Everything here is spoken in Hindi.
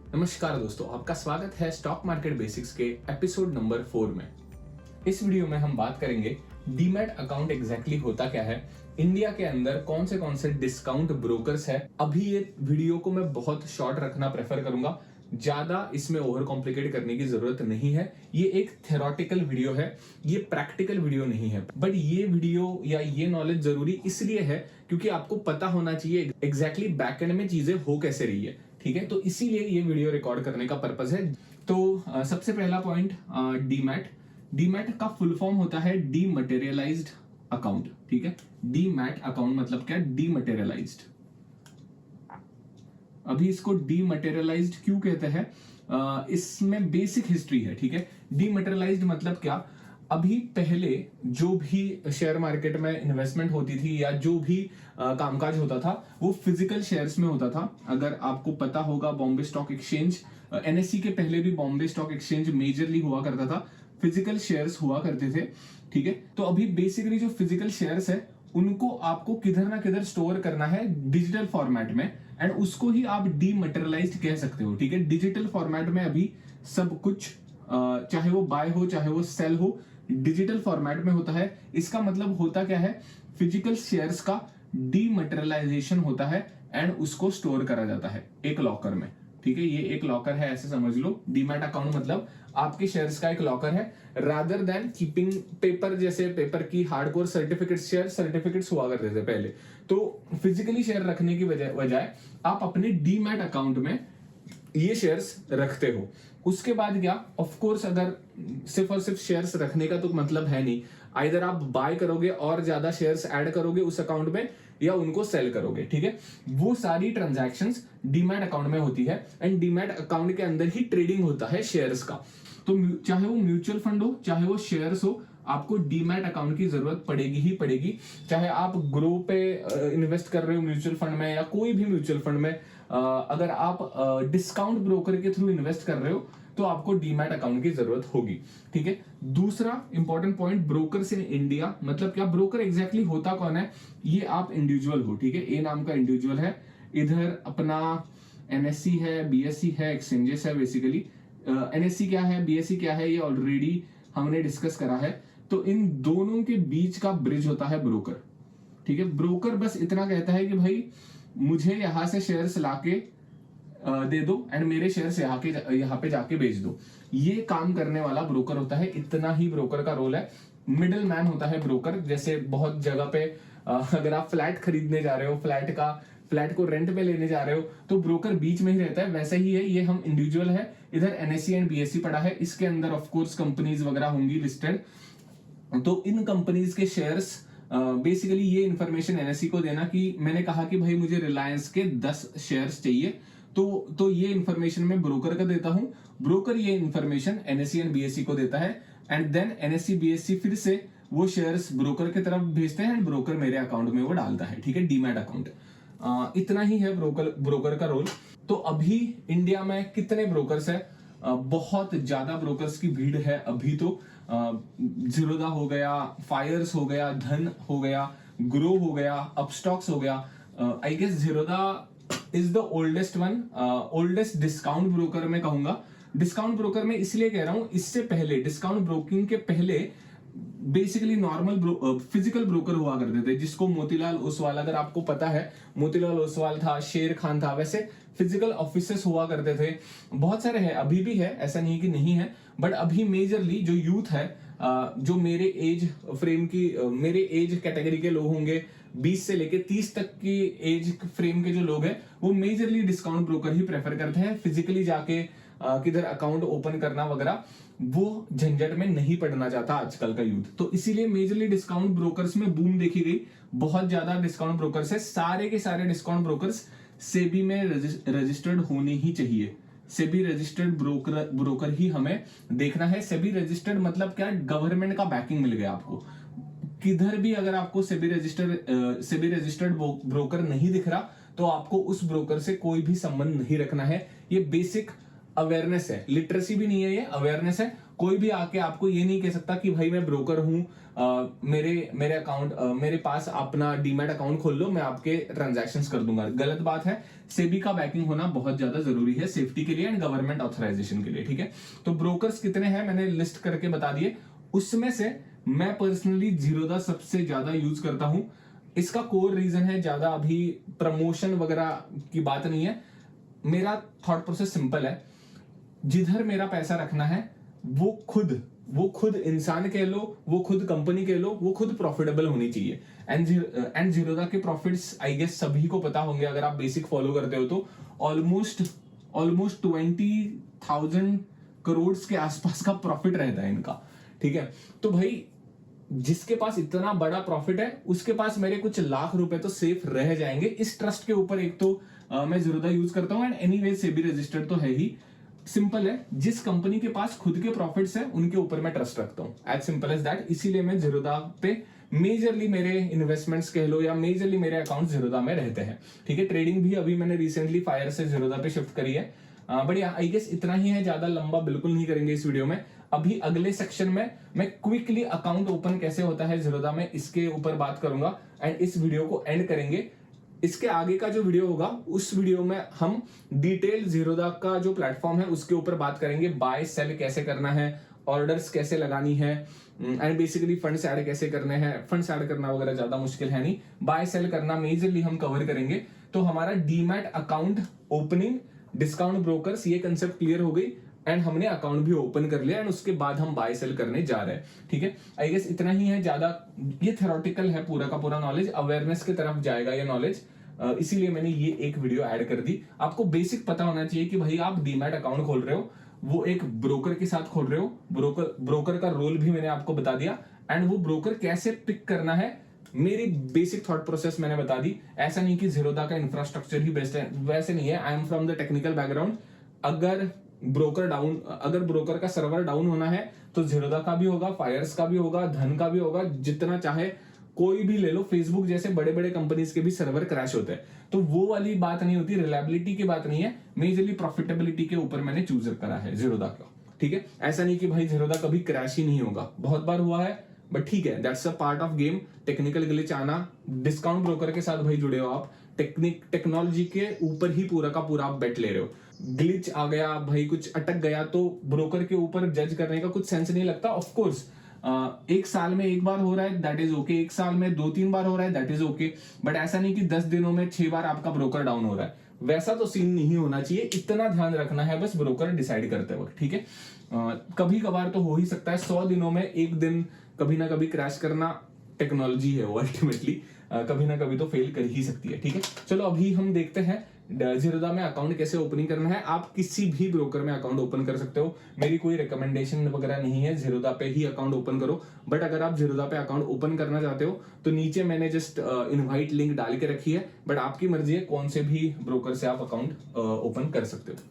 नमस्कार दोस्तों, आपका स्वागत है स्टॉक मार्केट बेसिक्स के एपिसोड नंबर 4 में। इस वीडियो में हम बात करेंगे डीमैट अकाउंट एग्जैक्टली होता क्या है, इंडिया के अंदर कौन से डिस्काउंट ब्रोकर्स है। अभी ये वीडियो को मैं बहुत शॉर्ट रखना प्रेफर करूंगा, ज्यादा इसमें ओवर कॉम्प्लिकेट करने की जरूरत नहीं है। ये एक थ्योरेटिकल वीडियो है, ये प्रैक्टिकल वीडियो नहीं है। बट ये वीडियो या ये नॉलेज जरूरी इसलिए है क्योंकि आपको पता होना चाहिए एग्जैक्टली बैकएंड में चीजें हो कैसे रही है, ठीक है। तो इसीलिए ये वीडियो रिकॉर्ड करने का पर्पस है। तो सबसे पहला पॉइंट, डीमैट। डीमैट का फुल फॉर्म होता है डीमटेरियलाइज्ड अकाउंट, ठीक है। डीमैट अकाउंट मतलब क्या? डीमटेरियलाइज्ड। अभी इसको डीमटेरियलाइज्ड क्यों कहते हैं, इसमें बेसिक हिस्ट्री है, ठीक है। डीमटेरियलाइज्ड मतलब क्या? अभी पहले जो भी शेयर मार्केट में इन्वेस्टमेंट होती थी या जो भी कामकाज होता था वो फिजिकल शेयर्स में होता था। अगर आपको पता होगा, बॉम्बे स्टॉक एक्सचेंज, एनएससी के पहले भी बॉम्बे स्टॉक एक्सचेंज मेजरली हुआ करता था, फिजिकल शेयर्स हुआ करते थे, ठीक है। तो अभी बेसिकली जो फिजिकल शेयर्स है उनको आपको किधर ना किधर स्टोर करना है डिजिटल फॉर्मेट में, एंड उसको ही आप डीमटेरियलाइज्ड कह सकते हो, ठीक है। डिजिटल फॉर्मेट में अभी सब कुछ, चाहे वो बाय हो चाहे वो सेल हो, डिजिटल फॉर्मेट में होता है। इसका मतलब होता क्या है? फिजिकल शेयर्स का डीमटेरियलाइजेशन होता है एंड उसको स्टोर करा जाता है एक लॉकर में, ठीक है। ये एक लॉकर है, ऐसे समझ लो। डीमैट अकाउंट मतलब आपके शेयर्स का एक लॉकर है, रादर देन कीपिंग पेपर। जैसे पेपर की हार्डकोर सर्टिफिकेट्स हुआ करते थे पहले, तो फिजिकली शेयर रखने की बजाय आप अपने डीमैट अकाउंट में ये शेयर्स रखते हो। उसके बाद क्या, ऑफ कोर्स अगर सिर्फ और सिर्फ शेयर्स रखने का तो मतलब है नहीं, आइदर आप बाय करोगे और ज्यादा शेयर्स ऐड करोगे उस अकाउंट में या उनको सेल करोगे, ठीक है। वो सारी ट्रांजैक्शंस डीमैट अकाउंट में होती है एंड डीमैट अकाउंट के अंदर ही ट्रेडिंग होता है शेयर्स का। तो चाहे वो म्यूचुअल फंड हो चाहे वो शेयर्स हो, आपको डीमैट अकाउंट की जरूरत पड़ेगी ही पड़ेगी। चाहे आप ग्रो पे इन्वेस्ट कर रहे हो म्यूचुअल फंड में या कोई भी म्यूचुअल फंड में, अगर आप डिस्काउंट ब्रोकर के थ्रू इन्वेस्ट कर रहे हो तो आपको डीमैट अकाउंट की जरूरत होगी, ठीक है। दूसरा important point, brokers in India मतलब क्या? ब्रोकर एग्जैक्टली होता कौन है? ये आप इंडिविजुअल हो, ठीक है। ए नाम का इंडिविजुअल है, इधर अपना एनएससी है, बीएससी है, एक्सचेंजेस है बेसिकली। एनएससी क्या है, बीएससी क्या है, ये ऑलरेडी हमने डिस्कस करा है। तो इन दोनों के बीच का ब्रिज होता है ब्रोकर, ठीक है। ब्रोकर बस इतना कहता है कि भाई मुझे यहां से शेयर्स लाके दे दो एंड मेरे शेयर्स यहाँ पे जाके बेच दो। ये काम करने वाला ब्रोकर होता है, इतना ही ब्रोकर का रोल है। मिडिल मैन होता है ब्रोकर। जैसे बहुत जगह पे अगर आप फ्लैट खरीदने जा रहे हो, फ्लैट को रेंट पे लेने जा रहे हो, तो ब्रोकर बीच में ही रहता है। वैसा ही है, ये हम इंडिविजुअल है। इधर एनएससी एंड बीएससी पड़ा है, इसके अंदर ऑफकोर्स कंपनीज वगैरह होंगी लिस्टेड। तो इन कंपनीज के शेयर्स, बेसिकली ये इंफॉर्मेशन एनएससी को देना कि मैंने कहा कि भाई मुझे रिलायंस के 10 शेयर्स चाहिए, तो ये इंफॉर्मेशन मैं ब्रोकर का देता हूं। ब्रोकर ये इंफॉर्मेशन एनएससी एंड बीएससी को देता है एंड देन एनएससी बीएससी फिर से वो शेयर्स ब्रोकर की तरफ भेजते हैं एंड ब्रोकर मेरे अकाउंट में वो डालता है, ठीक है। डीमैट अकाउंट, इतना ही है ब्रोकर का रोल। तो अभी इंडिया में कितने ब्रोकर्स है? बहुत ज्यादा ब्रोकर्स की भीड़ है अभी तो। जीरोधा हो गया, फायर्स हो गया, धन हो गया, ग्रो हो गया, अपस्टॉक्स हो गया। I guess Zerodha is the oldest one, oldest discount broker मैं कहूंगा। डिस्काउंट ब्रोकर में इसलिए कह रहा हूं, इससे पहले डिस्काउंट ब्रोकिंग के पहले बेसिकली नॉर्मल फिजिकल ब्रोकर हुआ करते थे, जिसको मोतीलाल ओसवाल, अगर आपको पता है, मोतीलाल ओसवाल था, शेर खान था, वैसे फिजिकल ऑफिसेस हुआ करते थे। बहुत सारे हैं, अभी भी है, ऐसा नहीं कि नहीं है। बट अभी मेजरली जो यूथ है, जो मेरे एज कैटेगरी के लोग होंगे, 20 से लेके 30 तक की एज फ्रेम के जो लोग हैं, वो मेजरली डिस्काउंट ब्रोकर ही प्रेफर करते हैं। फिजिकली जाके किधर अकाउंट ओपन करना वगैरह वो झंझट में नहीं पड़ना चाहता आजकल का यूथ। तो इसीलिए मेजरली डिस्काउंट ब्रोकर्स में बूम देखी गई। बहुत ज्यादा डिस्काउंट ब्रोकर्स है, सारे के सारे डिस्काउंट ब्रोकर्स सेबी में रजिस्टर्ड होने ही चाहिए। सेबी रजिस्टर्ड ब्रोकर ही हमें देखना है। सेबी रजिस्टर्ड मतलब क्या? गवर्नमेंट का बैकिंग मिल गया आपको। किधर भी अगर आपको सेबी रजिस्टर्ड ब्रोकर नहीं दिख रहा तो आपको उस ब्रोकर से कोई भी संबंध नहीं रखना है। ये बेसिक अवेयरनेस है, लिटरेसी भी नहीं है, ये अवेयरनेस है। कोई भी आके आपको ये नहीं कह सकता कि भाई मैं ब्रोकर हूं, मेरे अकाउंट मेरे पास अपना डीमैट अकाउंट खोल लो, मैं आपके ट्रांजैक्शंस कर दूंगा। गलत बात है। सेबी का बैकिंग होना बहुत ज्यादा जरूरी है सेफ्टी के लिए एंड गवर्नमेंट ऑथराइजेशन के लिए, ठीक है। तो ब्रोकर्स कितने हैं मैंने लिस्ट करके बता दिए। उसमें से मैं पर्सनली जीरोधा सबसे ज्यादा यूज करता हूं। इसका कोर रीजन है, ज्यादा अभी प्रमोशन वगैरह की बात नहीं है। मेरा थॉट प्रोसेस सिंपल है, जिधर मेरा पैसा रखना है वो खुद इंसान कह लो, वो खुद कंपनी कह लो, वो खुद प्रॉफिटेबल होनी चाहिए। एंड जीरोधा के प्रॉफिट्स आई गेस सभी को पता होंगे अगर आप बेसिक फॉलो करते हो तो। ऑलमोस्ट 20,000 करोड़ के आसपास का प्रॉफिट रहता है इनका, ठीक है। तो भाई जिसके पास इतना बड़ा प्रॉफिट है उसके पास मेरे कुछ लाख रुपए तो सेफ रह जाएंगे। इस ट्रस्ट के ऊपर एक तो मैं जीरोधा यूज करता हूं एंड एनीवेज सेबी रजिस्टर्ड तो है ही। सिंपल है, जिस कंपनी के पास खुद के प्रॉफिट्स हैं उनके ऊपर मैं ट्रस्ट रखता हूं, एज सिंपल एज दैट। इसीलिए मैं जीरोधा पे मेजरली मेरे इन्वेस्टमेंट्स कह लो या मेजरली मेरे अकाउंट जीरोधा में रहते हैं, ठीक है। ट्रेडिंग भी अभी मैंने रिसेंटली फायर से जीरोधा पे शिफ्ट करी है। बट आई गेस इतना ही है, ज्यादा लंबा बिल्कुल नहीं करेंगे इस वीडियो में। अभी अगले सेक्शन में मैं क्विकली अकाउंट ओपन कैसे होता है जीरोधा में इसके ऊपर बात करूंगा एंड इस वीडियो को एंड करेंगे। इसके आगे का जो वीडियो होगा उस वीडियो में हम डिटेल जीरोधा का जो प्लेटफॉर्म है उसके ऊपर बात करेंगे। बाय सेल कैसे करना है, ऑर्डर्स कैसे लगानी है एंड बेसिकली फंड्स ऐड कैसे करने हैं। फंड्स ऐड करना वगैरह ज्यादा मुश्किल है नहीं, बाय सेल करना मेजरली हम कवर करेंगे। तो हमारा demat account opening, discount brokers, ये कंसेप्ट क्लियर हो गई एंड हमने अकाउंट भी ओपन कर लिया एंड उसके बाद हम बाय सेल करने जा रहे हैं, ठीक है। आई गेस इतना ही है, ज्यादा ये थ्योरेटिकल है पूरा का पूरा नॉलेज, अवेयरनेस की तरफ जाएगा ये नॉलेज। इसीलिए मैंने ये एक वीडियो ऐड कर दी। आपको बेसिक पता होना चाहिए कि भाई आप डीमैट अकाउंट खोल रहे हो, वो एक ब्रोकर के साथ खोल रहे हो। ब्रोकर का रोल भी मैंने आपको बता दिया एंड वो ब्रोकर कैसे पिक करना है मेरी बेसिक थॉट प्रोसेस मैंने बता दी। ऐसा नहीं कि जीरोधा का इंफ्रास्ट्रक्चर ही बेस्ट है, वैसे नहीं है। I am from the technical background. अगर ब्रोकर का सर्वर डाउन होना है तो जीरोधा का भी होगा, फायर्स का भी होगा, धन का भी होगा, जितना चाहे कोई भी ले लो। फेसबुक जैसे बड़े बड़े कंपनीज के भी सर्वर क्रैश होते हैं, तो वो वाली बात नहीं होती, रिलायबिलिटी की बात नहीं है। मेजरली प्रॉफिटेबिलिटी के ऊपर मैंने चूज करा है जीरोधा का, ठीक है। ऐसा नहीं कि भाई जीरोधा कभी क्रैश ही नहीं होगा, बहुत बार हुआ है, बट ठीक है, that's a part of game. Technical glitch आना, डिस्काउंट ब्रोकर के साथ भाई जुड़े हो आप, टेक्नोलॉजी के ऊपर ही पूरा का पूरा आप बेट ले रहे हो। ग्लिच आ गया भाई, कुछ अटक गया तो ब्रोकर के ऊपर जज करने का कुछ सेंस नहीं लगता। ऑफ कोर्स एक साल में एक बार हो रहा है दैट इज ओके, एक साल में 2-3 बार हो रहा है दैट इज ओके, बट ऐसा नहीं कि 10 दिनों में 6 बार आपका ब्रोकर डाउन हो रहा है, वैसा तो सीन नहीं होना चाहिए। इतना ध्यान रखना है बस ब्रोकर डिसाइड करते वक्त, ठीक है। कभी कभार तो हो ही सकता है, 100 दिनों में एक दिन कभी ना कभी क्रैश करना टेक्नोलॉजी है वो, अल्टीमेटली कभी ना कभी तो फेल कर ही सकती है, ठीक है। चलो अभी हम देखते हैं जीरोधा में अकाउंट कैसे ओपनिंग करना है। आप किसी भी ब्रोकर में अकाउंट ओपन कर सकते हो, मेरी कोई रिकमेंडेशन वगैरह नहीं है, जीरोधा पे ही अकाउंट ओपन करो। बट अगर आप जीरोधा पे अकाउंट ओपन करना चाहते हो तो नीचे मैंने जस्ट इनवाइट लिंक डाल के रखी है, बट आपकी मर्जी है कौन से भी ब्रोकर से आप अकाउंट ओपन कर सकते हो।